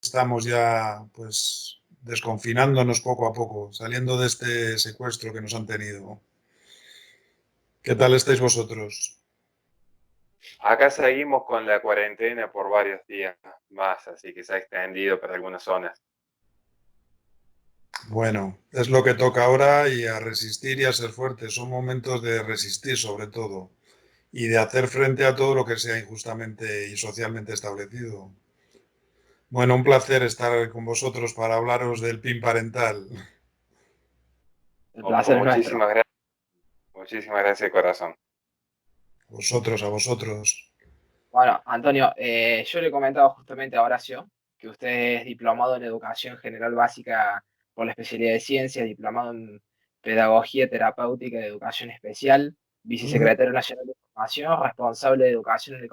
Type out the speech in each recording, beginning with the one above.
estamos ya pues desconfinándonos poco a poco, saliendo de este secuestro que nos han tenido. ¿Qué tal estáis vosotros? Acá seguimos con la cuarentena por varios días más, así que se ha extendido para algunas zonas. Bueno, es lo que toca ahora y a resistir y a ser fuertes. Son momentos de resistir sobre todo y de hacer frente a todo lo que sea injustamente y socialmente establecido. Bueno, un placer estar con vosotros para hablaros del PIN parental. El Con, con placer es nuestro. muchísimas gracias de corazón. Vosotros, a vosotros. Bueno, Antonio, yo le he comentado justamente a Horacio que usted es diplomado en Educación General Básica por la especialidad de Ciencias, diplomado en Pedagogía Terapéutica de Educación Especial, Mm, vicesecretario nacional de Formación, responsable de Educación en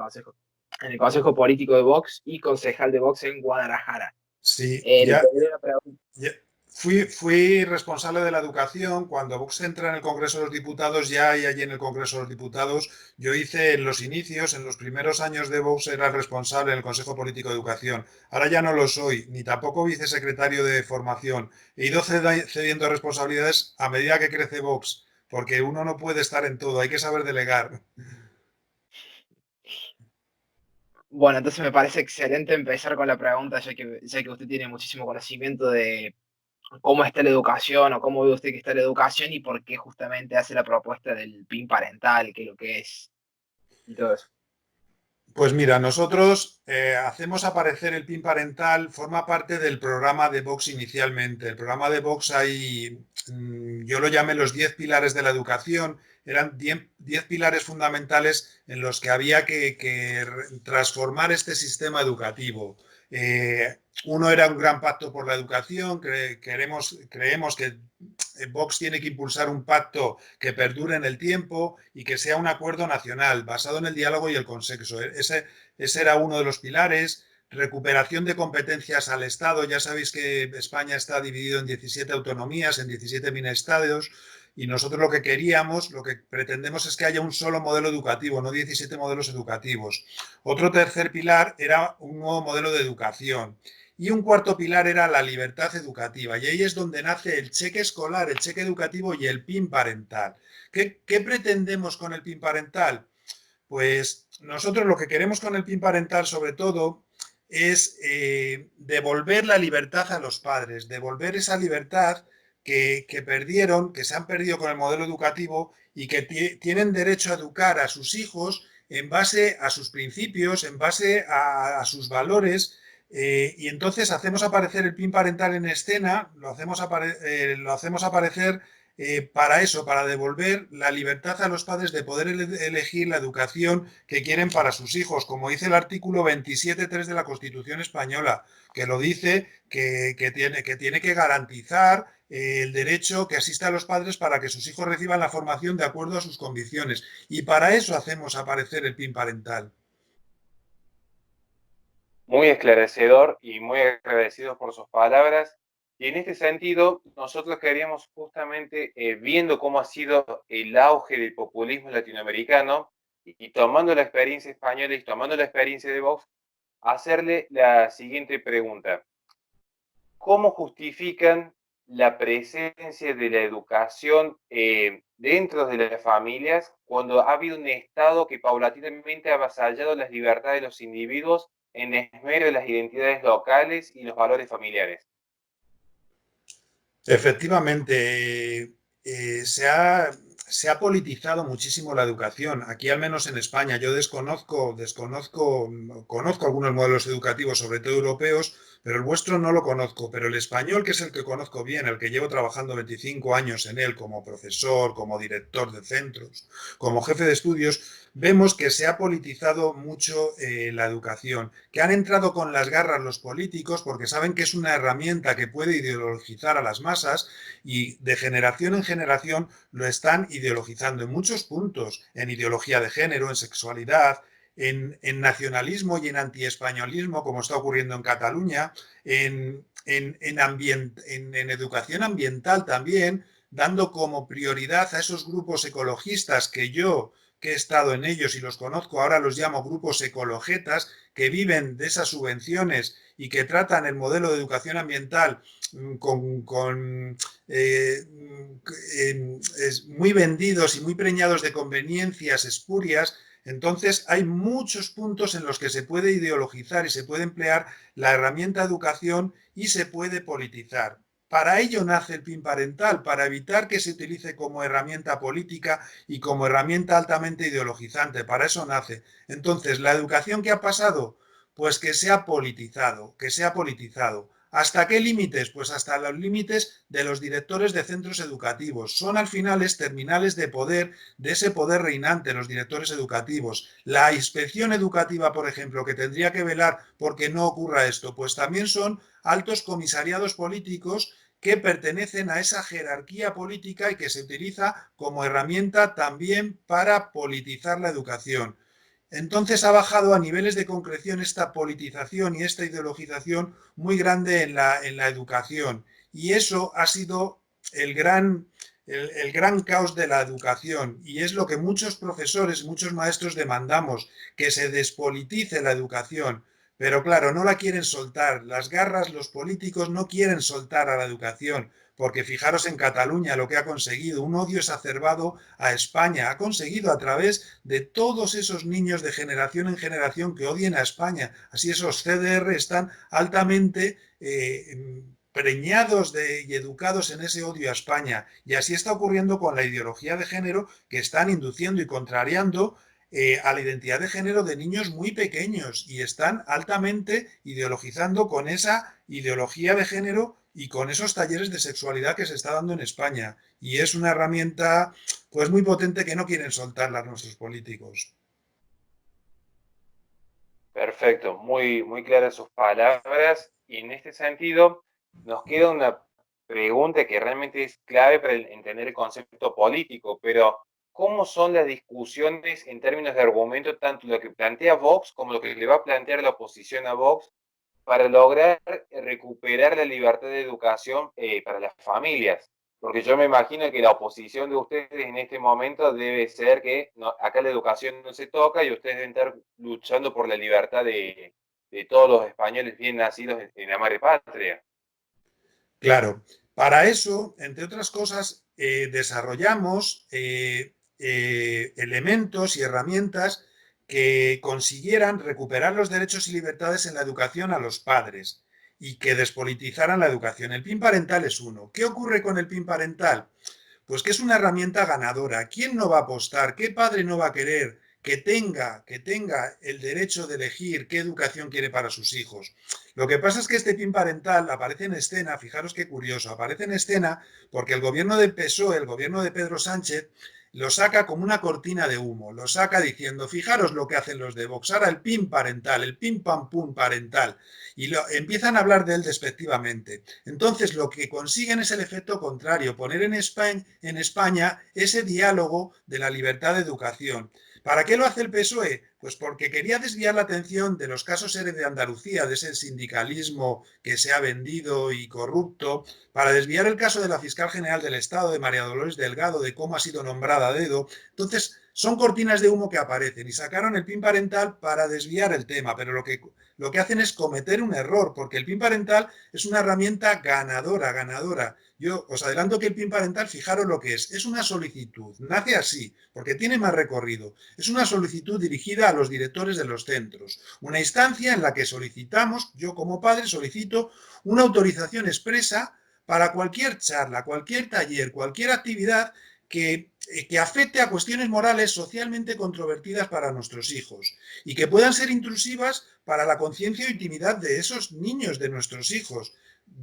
el Consejo Político de Vox y concejal de Vox en Guadalajara. sí, Le tendré una pregunta. ya fui responsable de la educación cuando Vox entra en el Congreso de los Diputados, ya hay allí en el Congreso de los Diputados. Yo hice en los inicios, en los primeros años de Vox, era responsable en el Consejo Político de Educación. Ahora ya no lo soy, ni tampoco vicesecretario de Formación. He ido cediendo responsabilidades a medida que crece Vox, porque uno no puede estar en todo, hay que saber delegar. Bueno, entonces me parece excelente empezar con la pregunta, ya que usted tiene muchísimo conocimiento de cómo está la educación o cómo ve usted que está la educación y por qué justamente hace la propuesta del PIN parental, qué es lo que es y todo eso. Pues mira, nosotros hacemos aparecer el PIN parental, forma parte del programa de Vox inicialmente. El programa de Vox hay, yo lo llamé los 10 pilares de la educación, eran 10 pilares fundamentales en los que había que transformar este sistema educativo. Uno era un gran pacto por la educación, creemos que Vox tiene que impulsar un pacto que perdure en el tiempo y que sea un acuerdo nacional basado en el diálogo y el consenso. Ese era uno de los pilares. Recuperación de competencias al Estado. Ya sabéis que España está dividido en 17 autonomías, en 17 ministerios, y nosotros lo que queríamos, lo que pretendemos es que haya un solo modelo educativo, no 17 modelos educativos. Otro tercer pilar era un nuevo modelo de educación. Y un cuarto pilar era la libertad educativa. Y ahí es donde nace el cheque escolar, el cheque educativo y el PIN parental. ¿Qué pretendemos con el PIN parental? Pues nosotros lo que queremos con el PIN parental sobre todo es devolver la libertad a los padres, devolver esa libertad que perdieron, que se han perdido con el modelo educativo y que tienen derecho a educar a sus hijos en base a sus principios, en base a sus valores. Y entonces hacemos aparecer el PIN parental en escena, lo hacemos aparecer para eso, para devolver la libertad a los padres de poder elegir la educación que quieren para sus hijos, como dice el artículo 27.3 de la Constitución española, que lo dice que tiene que garantizar el derecho que asista a los padres para que sus hijos reciban la formación de acuerdo a sus convicciones. Y para eso hacemos aparecer el PIN parental. Muy esclarecedor y muy agradecidos por sus palabras. Y en este sentido, nosotros queríamos justamente, viendo cómo ha sido el auge del populismo latinoamericano y tomando la experiencia española y tomando la experiencia de Vox, hacerle la siguiente pregunta. ¿Cómo justifican la presencia de la educación dentro de las familias cuando ha habido un Estado que paulatinamente ha avasallado las libertades de los individuos en desmedro de las identidades locales y los valores familiares? Efectivamente, se ha politizado muchísimo la educación. Aquí, al menos en España, yo conozco algunos modelos educativos, sobre todo europeos, pero el vuestro no lo conozco. Pero el español, que es el que conozco bien, el que llevo trabajando 25 años en él como profesor, como director de centros, como jefe de estudios, vemos que se ha politizado mucho la educación, que han entrado con las garras los políticos porque saben que es una herramienta que puede ideologizar a las masas y de generación en generación lo están ideologizando en muchos puntos, en ideología de género, en sexualidad, en nacionalismo y en antiespañolismo, como está ocurriendo en Cataluña, en educación ambiental también, dando como prioridad a esos grupos ecologistas que yo que he estado en ellos y los conozco, ahora los llamo grupos ecologetas, que viven de esas subvenciones y que tratan el modelo de educación ambiental muy vendidos y muy preñados de conveniencias espurias. Entonces hay muchos puntos en los que se puede ideologizar y se puede emplear la herramienta educación y se puede politizar. Para ello nace el PIN parental, para evitar que se utilice como herramienta política y como herramienta altamente ideologizante. Para eso nace. Entonces, la educación que ha pasado, pues que se ha politizado, que se ha politizado. ¿Hasta qué límites? Pues hasta los límites de los directores de centros educativos. Son al final terminales de poder, de ese poder reinante, los directores educativos. La inspección educativa, por ejemplo, que tendría que velar porque no ocurra esto, pues también son altos comisariados políticos que pertenecen a esa jerarquía política y que se utiliza como herramienta también para politizar la educación. Entonces ha bajado a niveles de concreción esta politización y esta ideologización muy grande en la educación. Y eso ha sido el gran caos de la educación. Y es lo que muchos profesores, muchos maestros demandamos, que se despolitice la educación. Pero claro, no la quieren soltar. Las garras, los políticos no quieren soltar a la educación, porque fijaros en Cataluña lo que ha conseguido, un odio exacerbado a España, ha conseguido a través de todos esos niños de generación en generación que odien a España. Así esos CDR están altamente preñados y educados en ese odio a España. Y así está ocurriendo con la ideología de género que están induciendo y contrariando a la identidad de género de niños muy pequeños y están altamente ideologizando con esa ideología de género y con esos talleres de sexualidad que se está dando en España. Y es una herramienta pues muy potente que no quieren soltarla nuestros políticos. Perfecto, muy claras sus palabras. Y en este sentido, nos queda una pregunta que realmente es clave para entender el concepto político, pero ¿cómo son las discusiones en términos de argumento, tanto lo que plantea Vox como lo que le va a plantear la oposición a Vox, para lograr recuperar la libertad de educación para las familias? Porque yo me imagino que la oposición de ustedes en este momento debe ser que no, acá la educación no se toca y ustedes deben estar luchando por la libertad de todos los españoles bien nacidos en la madre patria. Claro, para eso, entre otras cosas, desarrollamos elementos y herramientas que consiguieran recuperar los derechos y libertades en la educación a los padres y que despolitizaran la educación. El PIN parental es uno. ¿Qué ocurre con el PIN parental? Pues que es una herramienta ganadora. ¿Quién no va a apostar? ¿Qué padre no va a querer que tenga el derecho de elegir qué educación quiere para sus hijos? Lo que pasa es que este PIN parental aparece en escena, fijaros qué curioso, aparece en escena porque el gobierno del PSOE, el gobierno de Pedro Sánchez, lo saca como una cortina de humo, lo saca diciendo, fijaros lo que hacen los de Vox, ahora el PIN parental, el PIN pam pum parental, y empiezan a hablar de él despectivamente. Entonces lo que consiguen es el efecto contrario, poner en España ese diálogo de la libertad de educación. ¿Para qué lo hace el PSOE? Pues porque quería desviar la atención de los casos ERE de Andalucía, de ese sindicalismo que se ha vendido y corrupto, para desviar el caso de la fiscal general del Estado, de María Dolores Delgado, de cómo ha sido nombrada a dedo. Entonces, son cortinas de humo que aparecen y sacaron el PIN parental para desviar el tema, pero lo que hacen es cometer un error, porque el PIN parental es una herramienta ganadora, ganadora. Yo os adelanto que el PIN parental, fijaros lo que es una solicitud, nace así, porque tiene más recorrido. Es una solicitud dirigida a los directores de los centros, una instancia en la que solicitamos, yo como padre solicito una autorización expresa para cualquier charla, cualquier taller, cualquier actividad que afecte a cuestiones morales socialmente controvertidas para nuestros hijos y que puedan ser intrusivas para la conciencia e intimidad de esos niños, de nuestros hijos.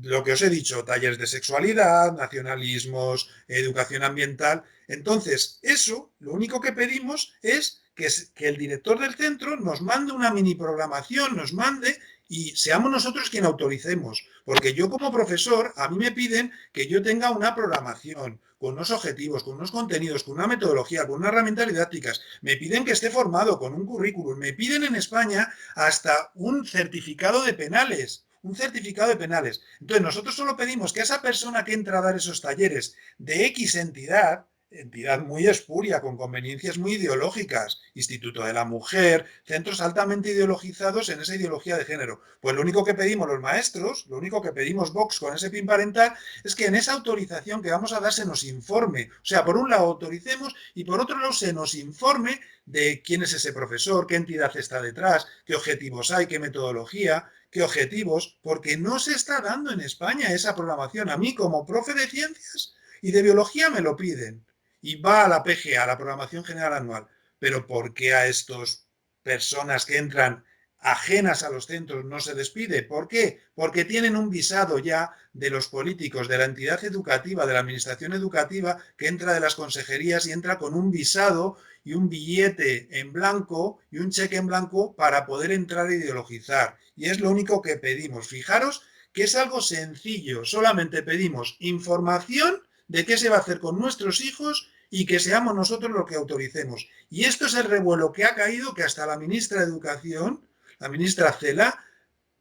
Lo que os he dicho, talleres de sexualidad, nacionalismos, educación ambiental. Entonces, eso, lo único que pedimos es que el director del centro nos mande una mini programación, nos mande y seamos nosotros quien autoricemos. Porque yo como profesor, a mí me piden que yo tenga una programación con unos objetivos, con unos contenidos, con una metodología, con unas herramientas didácticas. Me piden que esté formado con un currículum. Me piden en España hasta un certificado de penales. Un certificado de penales. Entonces, nosotros solo pedimos que esa persona que entra a dar esos talleres de X entidad, entidad muy espuria, con conveniencias muy ideológicas, Instituto de la Mujer, centros altamente ideologizados en esa ideología de género. Pues lo único que pedimos los maestros, lo único que pedimos Vox con ese PIN parental, es que en esa autorización que vamos a dar se nos informe. O sea, por un lado autoricemos y por otro lado se nos informe de quién es ese profesor, qué entidad está detrás, qué objetivos hay, qué metodología, qué objetivos, porque no se está dando en España esa programación. A mí como profe de ciencias y de biología me lo piden y va a la PGA, a la Programación General Anual. Pero ¿por qué a estas personas que entran ajenas a los centros no se despide? ¿Por qué? Porque tienen un visado ya de los políticos, de la entidad educativa, de la administración educativa, que entra de las consejerías y entra con un visado y un billete en blanco y un cheque en blanco para poder entrar e ideologizar. Y es lo único que pedimos. Fijaros que es algo sencillo, solamente pedimos información de qué se va a hacer con nuestros hijos y que seamos nosotros los que autoricemos. Y esto es el revuelo que ha caído que hasta la ministra de Educación, la ministra Cela,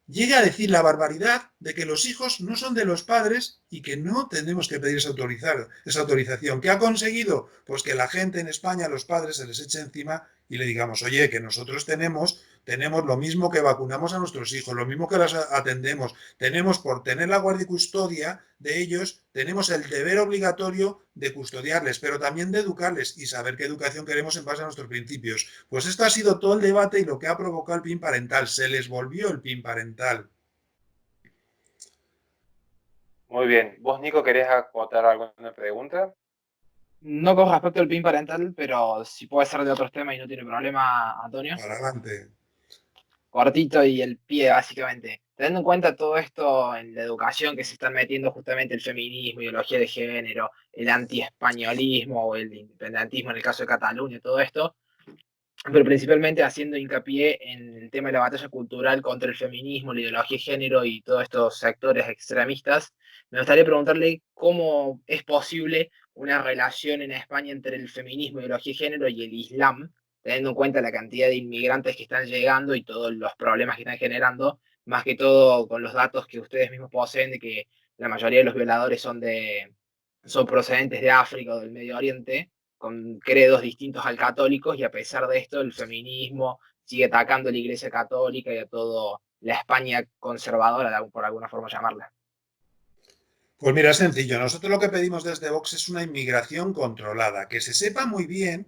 llega a decir la barbaridad de que los hijos no son de los padres y que no tenemos que pedir esa autorización. ¿Qué ha conseguido? Pues que la gente en España, a los padres, se les eche encima y le digamos, oye, que nosotros tenemos lo mismo que vacunamos a nuestros hijos, lo mismo que los atendemos, tenemos por tener la guardia y custodia de ellos, tenemos el deber obligatorio de custodiarles, pero también de educarles y saber qué educación queremos en base a nuestros principios. Pues esto ha sido todo el debate y lo que ha provocado el PIN parental. Se les volvió el PIN parental. Muy bien. ¿Vos, Nico, querés acotar alguna pregunta? No con respecto al PIN parental, pero si puede ser de otros temas y no tiene problema, Antonio. Adelante. Cortito y el pie, básicamente. Teniendo en cuenta todo esto en la educación que se están metiendo justamente el feminismo, ideología de género, el anti-españolismo o el independentismo en el caso de Cataluña, todo esto, pero principalmente haciendo hincapié en el tema de la batalla cultural contra el feminismo, la ideología de género y todos estos sectores extremistas, me gustaría preguntarle cómo es posible una relación en España entre el feminismo, ideología de género y el Islam, teniendo en cuenta la cantidad de inmigrantes que están llegando y todos los problemas que están generando, más que todo con los datos que ustedes mismos poseen de que la mayoría de los violadores son procedentes de África o del Medio Oriente con credos distintos al católico, y a pesar de esto el feminismo sigue atacando a la Iglesia Católica y a toda la España conservadora, por alguna forma llamarla. Pues mira, es sencillo. Nosotros lo que pedimos desde Vox es una inmigración controlada, que se sepa muy bien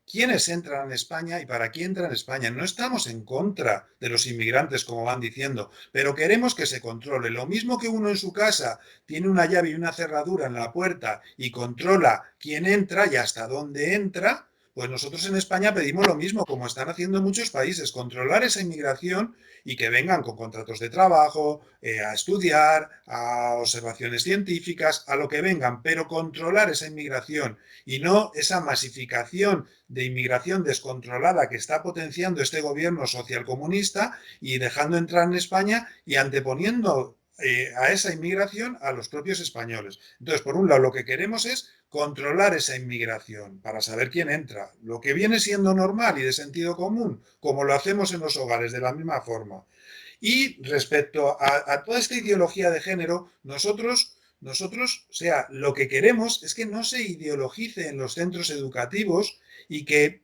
quiénes entran en España y para quién entran en España. No estamos en contra de los inmigrantes, como van diciendo, pero queremos que se controle. Lo mismo que uno en su casa tiene una llave y una cerradura en la puerta y controla quién entra y hasta dónde entra, pues nosotros en España pedimos lo mismo, como están haciendo en muchos países, controlar esa inmigración y que vengan con contratos de trabajo, a estudiar, a observaciones científicas, a lo que vengan, pero controlar esa inmigración y no esa masificación de inmigración descontrolada que está potenciando este gobierno socialcomunista y dejando entrar en España y anteponiendo a esa inmigración a los propios españoles. Entonces, por un lado, lo que queremos es controlar esa inmigración para saber quién entra, lo que viene siendo normal y de sentido común, como lo hacemos en los hogares de la misma forma. Y respecto a toda esta ideología de género, nosotros, o sea, lo que queremos es que no se ideologice en los centros educativos y que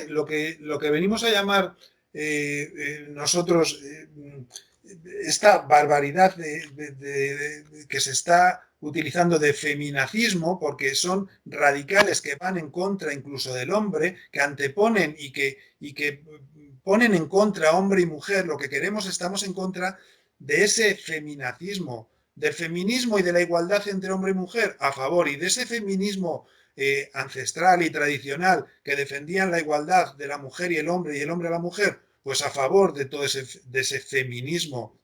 lo que venimos a llamar nosotros esta barbaridad que se está utilizando de feminacismo, porque son radicales que van en contra incluso del hombre, que anteponen y que ponen en contra hombre y mujer. Lo que queremos, estamos en contra de ese feminacismo, del feminismo y de la igualdad entre hombre y mujer, a favor, y de ese feminismo ancestral y tradicional que defendían la igualdad de la mujer y el hombre a la mujer, pues a favor de todo de ese feminismo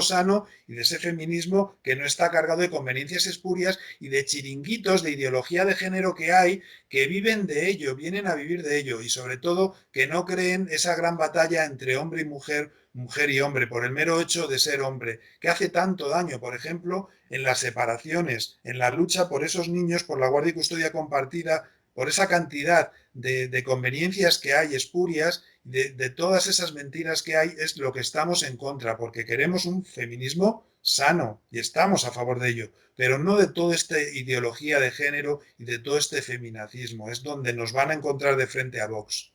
sano y de ese feminismo que no está cargado de conveniencias espurias y de chiringuitos de ideología de género que hay, que viven de ello, vienen a vivir de ello y sobre todo que no creen esa gran batalla entre hombre y mujer, mujer y hombre, por el mero hecho de ser hombre, que hace tanto daño, por ejemplo, en las separaciones, en la lucha por esos niños, por la guardia y custodia compartida por esa cantidad de conveniencias que hay espurias, de todas esas mentiras que hay, es lo que estamos en contra, porque queremos un feminismo sano y estamos a favor de ello, pero no de toda esta ideología de género y de todo este feminacismo. Es donde nos van a encontrar de frente a Vox.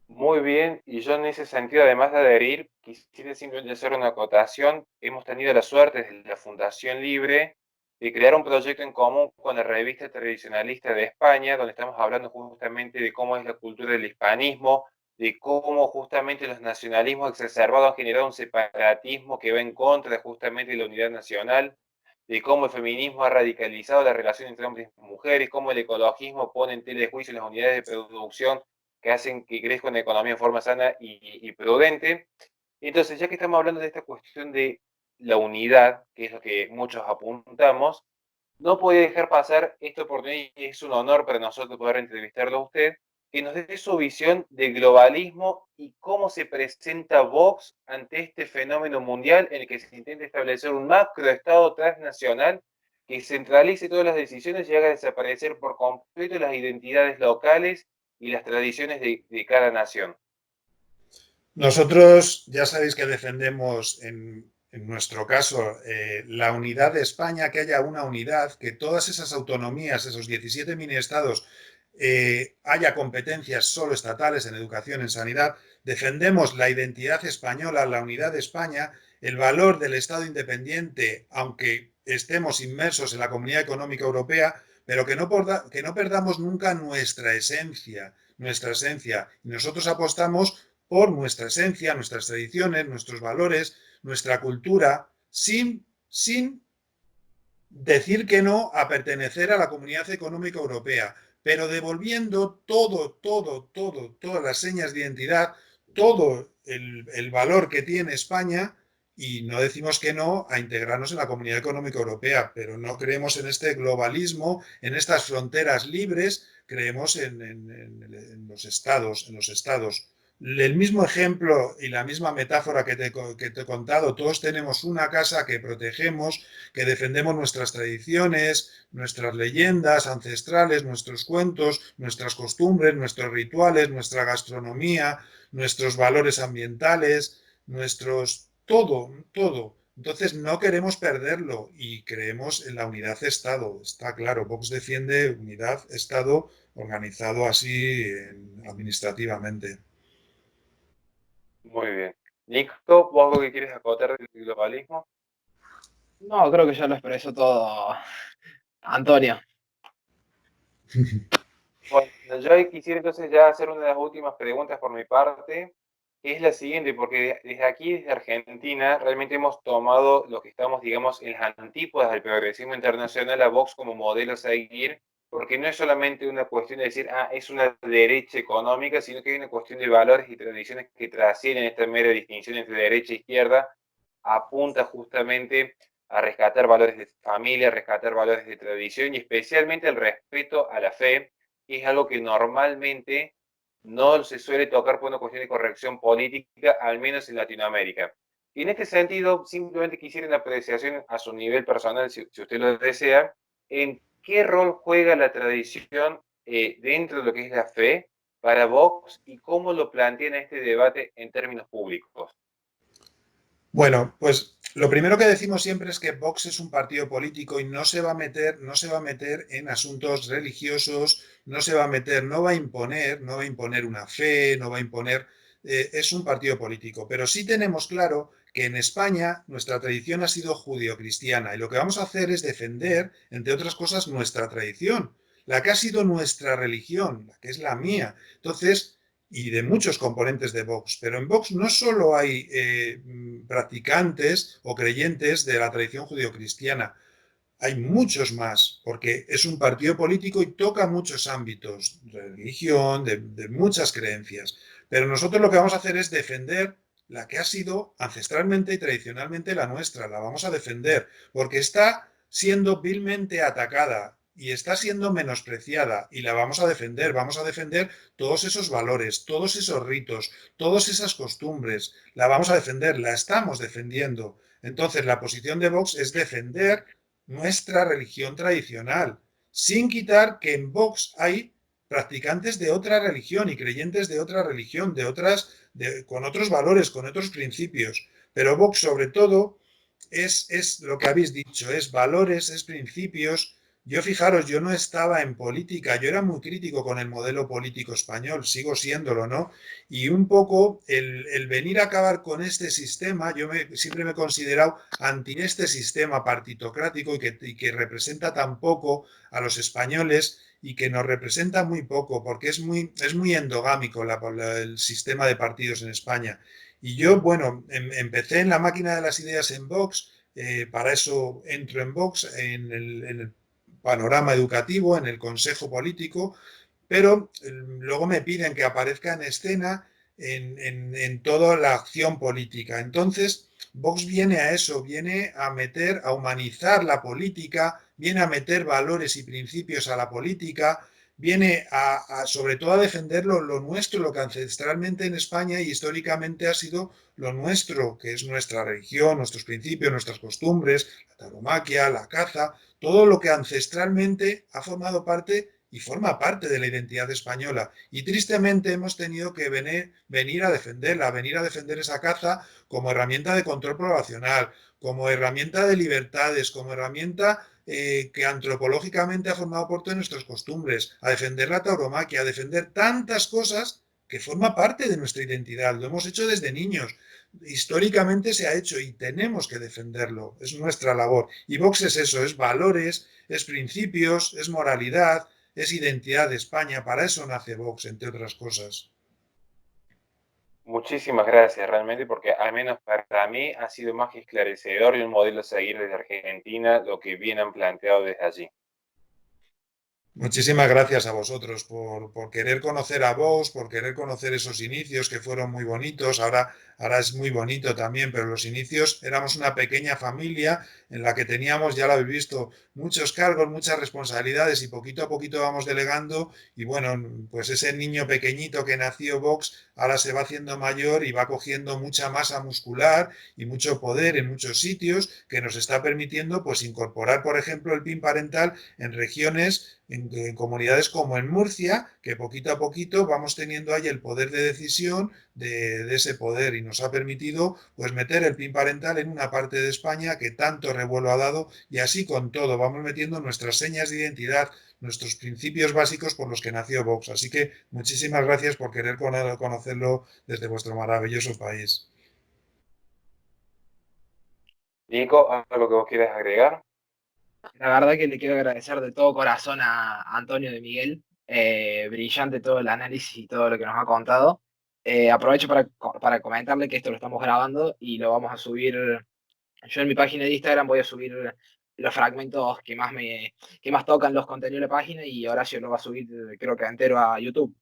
Muy bien, y yo en ese sentido, además de adherir, quisiera simplemente hacer una acotación. Hemos tenido la suerte desde la Fundación Libre de crear un proyecto en común con la revista tradicionalista de España, donde estamos hablando justamente de cómo es la cultura del hispanismo, de cómo justamente los nacionalismos exacerbados han generado un separatismo que va en contra justamente de la unidad nacional, de cómo el feminismo ha radicalizado la relación entre hombres y mujeres, cómo el ecologismo pone en tela de juicio las unidades de producción que hacen que crezca una economía en forma sana y prudente. Entonces, ya que estamos hablando de esta cuestión de la unidad, que es lo que muchos apuntamos, no puede dejar pasar esta oportunidad y es un honor para nosotros poder entrevistarlo a usted, que nos dé su visión del globalismo y cómo se presenta Vox ante este fenómeno mundial en el que se intenta establecer un macroestado transnacional que centralice todas las decisiones y haga desaparecer por completo las identidades locales y las tradiciones de cada nación. Nosotros ya sabéis que defendemos en nuestro caso la unidad de España, que haya una unidad, que todas esas autonomías, esos 17 mini-estados, haya competencias solo estatales en educación, en sanidad. Defendemos la identidad española, la unidad de España, el valor del Estado independiente, aunque estemos inmersos en la Comunidad Económica Europea, pero que no perdamos nunca nuestra esencia, nuestra esencia. Y nosotros apostamos por nuestra esencia, nuestras tradiciones, nuestros valores, nuestra cultura, sin decir que no a pertenecer a la Comunidad Económica Europea, pero devolviendo todas las señas de identidad, todo el valor que tiene España, y no decimos que no a integrarnos en la Comunidad Económica Europea, pero no creemos en este globalismo, en estas fronteras libres, creemos en los estados, en los estados. El mismo ejemplo y la misma metáfora que te he contado, todos tenemos una casa que protegemos, que defendemos nuestras tradiciones, nuestras leyendas ancestrales, nuestros cuentos, nuestras costumbres, nuestros rituales, nuestra gastronomía, nuestros valores ambientales, nuestros... todo. Entonces no queremos perderlo y creemos en la unidad Estado. Está claro, Vox defiende unidad Estado organizado así administrativamente. Muy bien. Nico, ¿vos algo que quieres acotar del globalismo? No, creo que ya lo expresó todo Antonio. Bueno, yo ahí quisiera entonces ya hacer una de las últimas preguntas por mi parte, que es la siguiente, porque desde aquí, desde Argentina, realmente hemos tomado lo que estamos, digamos, en las antípodas del progresismo internacional a Vox como modelo a seguir, porque no es solamente una cuestión de decir, ah, es una derecha económica, sino que hay una cuestión de valores y tradiciones que trascienden esta mera distinción entre derecha e izquierda, apunta justamente a rescatar valores de familia, a rescatar valores de tradición y especialmente el respeto a la fe, que es algo que normalmente no se suele tocar por una cuestión de corrección política, al menos en Latinoamérica. Y en este sentido, simplemente quisiera una apreciación a su nivel personal, si usted lo desea, en qué rol juega la tradición dentro de lo que es la fe para Vox y cómo lo plantean este debate en términos públicos. Bueno, pues lo primero que decimos siempre es que Vox es un partido político y no se va a meter en asuntos religiosos, no se va a meter, no va a imponer una fe, no va a imponer, es un partido político. Pero sí tenemos claro que en España nuestra tradición ha sido judio-cristiana y lo que vamos a hacer es defender, entre otras cosas, nuestra tradición, la que ha sido nuestra religión, la que es la mía. Entonces, y de muchos componentes de Vox. Pero en Vox no solo hay practicantes o creyentes de la tradición judeocristiana, hay muchos más, porque es un partido político y toca muchos ámbitos, de religión, de muchas creencias. Pero nosotros lo que vamos a hacer es defender la que ha sido ancestralmente y tradicionalmente la nuestra, la vamos a defender, porque está siendo vilmente atacada y está siendo menospreciada y la vamos a defender todos esos valores, todos esos ritos, todas esas costumbres, la vamos a defender, la estamos defendiendo. Entonces la posición de Vox es defender nuestra religión tradicional, sin quitar que en Vox hay practicantes de otra religión y creyentes de otra religión, con otros valores, con otros principios. Pero Vox, sobre todo, es lo que habéis dicho, es valores, es principios. Yo, fijaros, yo no estaba en política, yo era muy crítico con el modelo político español, sigo siéndolo, ¿no? Y un poco el venir a acabar con este sistema, siempre me he considerado anti este sistema partitocrático y que representa tan poco a los españoles y que nos representa muy poco, porque es muy endogámico el sistema de partidos en España. Y yo, bueno, empecé en la máquina de las ideas en Vox, para eso entro en Vox, en el panorama educativo, en el consejo político, pero luego me piden que aparezca en escena en toda la acción política. Entonces, Vox viene a eso, viene a meter, a humanizar la política, viene a meter valores y principios a la política, viene sobre todo a defender lo nuestro, lo que ancestralmente en España y históricamente ha sido lo nuestro, que es nuestra religión, nuestros principios, nuestras costumbres, la tauromaquia, la caza, todo lo que ancestralmente ha formado parte y forma parte de la identidad española. Y tristemente hemos tenido que venir a defenderla, venir a defender esa caza como herramienta de control poblacional, como herramienta de libertades, como herramienta que antropológicamente ha formado parte de nuestras costumbres, a defender la tauromaquia, a defender tantas cosas que forma parte de nuestra identidad. Lo hemos hecho desde niños. Históricamente se ha hecho y tenemos que defenderlo. Es nuestra labor. Y Vox es eso, es valores, es principios, es moralidad, es identidad de España. Para eso nace Vox, entre otras cosas. Muchísimas gracias realmente, porque al menos para mí ha sido más que esclarecedor y un modelo a seguir desde Argentina lo que bien han planteado desde allí. Muchísimas gracias a vosotros por querer conocer a vos, por querer conocer esos inicios que fueron muy bonitos. Ahora es muy bonito también, pero los inicios éramos una pequeña familia en la que teníamos, ya lo habéis visto, muchos cargos, muchas responsabilidades y poquito a poquito vamos delegando. Y bueno, pues ese niño pequeñito que nació Vox ahora se va haciendo mayor y va cogiendo mucha masa muscular y mucho poder en muchos sitios que nos está permitiendo pues incorporar, por ejemplo, el PIN parental en regiones, en comunidades como en Murcia, que poquito a poquito vamos teniendo ahí el poder de decisión de ese poder y nos ha permitido pues meter el PIN parental en una parte de España que tanto revuelo ha dado y así con todo vamos metiendo nuestras señas de identidad, nuestros principios básicos por los que nació Vox. Así que muchísimas gracias por querer conocerlo desde vuestro maravilloso país. Nico, ¿algo que vos quieras agregar? La verdad que le quiero agradecer de todo corazón a Antonio de Miguel. Brillante todo el análisis y todo lo que nos ha contado. Aprovecho para comentarle que esto lo estamos grabando y lo vamos a subir. Yo en mi página de Instagram voy a subir los fragmentos que más tocan los contenidos de la página y Horacio lo va a subir, creo que entero, a YouTube.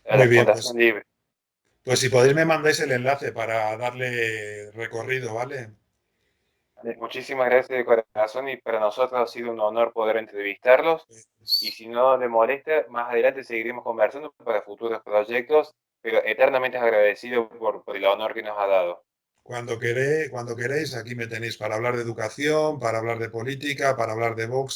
A Muy la bien, Fundación Libre. pues si podéis me mandáis el enlace para darle recorrido, ¿vale? Muchísimas gracias de corazón y para nosotros ha sido un honor poder entrevistarlos. Y Pues, si no le molesta, más adelante seguiremos conversando para futuros proyectos, pero eternamente agradecido por el honor que nos ha dado. cuando queréis, aquí me tenéis para hablar de educación, para hablar de política, para hablar de Vox.